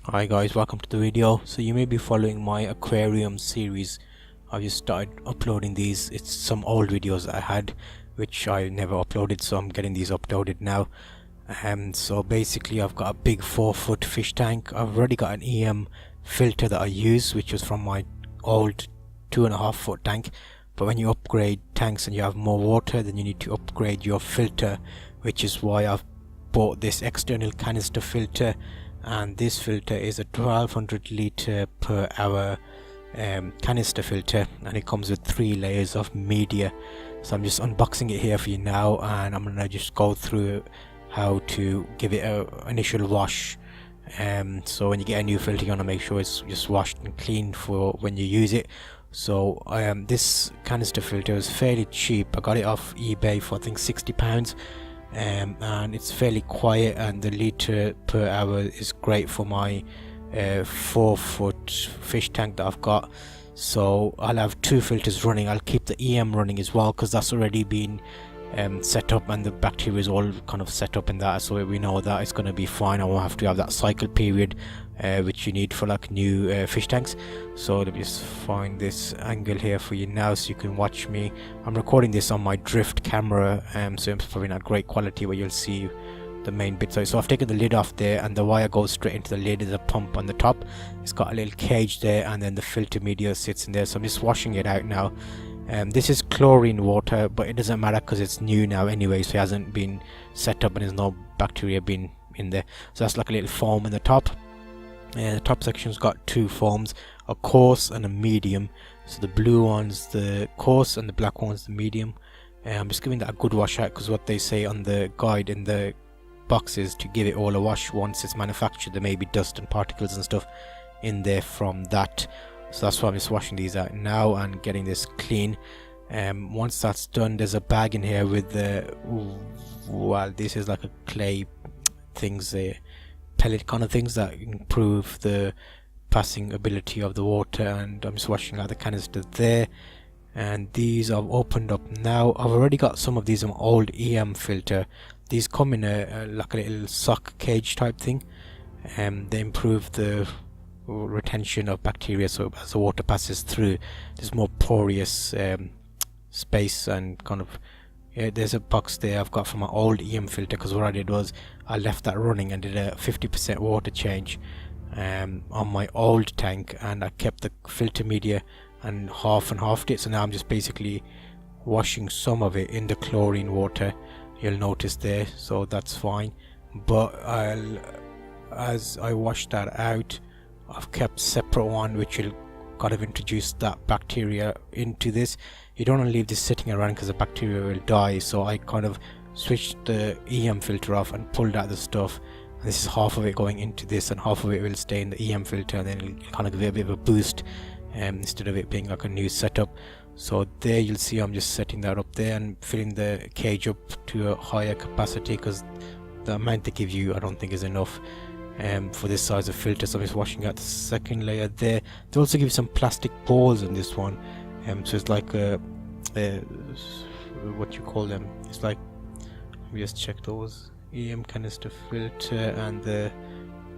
Hi guys, welcome to the video. So you may be following my aquarium series. I've just started uploading these. It's some old videos I had which I never uploaded, so I'm getting these uploaded now. So basically I've got a big 4-foot fish tank. I've already got an EM filter that I use, which was from my old 2.5-foot tank. But when you upgrade tanks and you have more water, then you need to upgrade your filter, which is why I've bought this external canister filter. And this filter is a 1200 litre per hour canister filter, and it comes with 3 layers of media. So I'm just unboxing it here for you now, and I'm gonna just go through how to give it a initial wash. So when you get a new filter, you wanna make sure it's just washed and cleaned for when you use it. So this canister filter is fairly cheap. I got it off eBay for I think £60. And it's fairly quiet, and the litre per hour is great for my 4-foot fish tank that I've got. So I'll have 2 filters running. I'll keep the EM running as well, because that's already been set up, and the bacteria is all kind of set up in that, so we know that it's going to be fine. I won't have to have that cycle period which you need for like new fish tanks. So let me just find this angle here for you now so you can watch me. I'm recording this on my drift camera, so it's probably not great quality, but you'll see the main bit. So I've taken the lid off there, and the wire goes straight into the lid. There's a pump on the top. It's got a little cage there, and then the filter media sits in there. So I'm just washing it out now. This is chlorine water, but it doesn't matter because it's new now anyway, so it hasn't been set up and there's no bacteria been in there. So that's like a little foam in the top. The top section's got 2 foams, a coarse and a medium. So the blue one's the coarse and the black one's the medium. I'm just giving that a good wash out, because what they say on the guide in the box is to give it all a wash once it's manufactured. There may be dust and particles and stuff in there from that. So that's why I'm just washing these out now and getting this clean. Once that's done, there's a bag in here with the this is like a clay things, pellet kind of things that improve the passing ability of the water. And I'm just washing out the canister there, and these I've opened up now. I've already got some of these in my old EM filter. These come in a like a little sock cage type thing, and they improve the retention of bacteria, so as the water passes through there's more porous space. And kind of there's a box there I've got from my old EM filter, because what I did was I left that running and did a 50% water change on my old tank, and I kept the filter media and halved it. So now I'm just basically washing some of it in the chlorine water, you'll notice there, so that's fine. But as I wash that out, I've kept separate one which will kind of introduce that bacteria into this. You don't want to leave this sitting around because the bacteria will die, so I kind of switched the EM filter off and pulled out the stuff, and this is half of it going into this and half of it will stay in the EM filter, and then it'll kind of give it a bit of a boost instead of it being like a new setup. So there you'll see I'm just setting that up there and filling the cage up to a higher capacity, because the amount they give you I don't think is enough for this size of filter. So I'm just washing out the second layer there. They also give you some plastic balls in this one, so it's like what you call them, it's like, let me just check those. EM canister filter, and the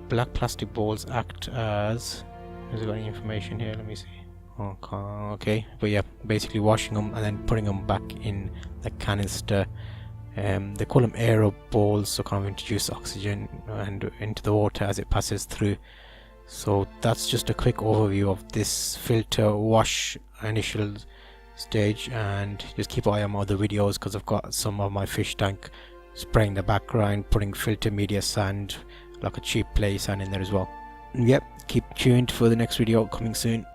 black plastic balls act as, has it got any information here? Let me see. Okay, but yeah, basically washing them and then putting them back in the canister. They call them aero balls, so kind of introduce oxygen and into the water as it passes through. So that's just a quick overview of this filter wash initial stage, and just keep an eye on my other videos, because I've got some of my fish tank spraying the background, putting filter media sand, like a cheap play sand in there as well. Yep, keep tuned for the next video coming soon.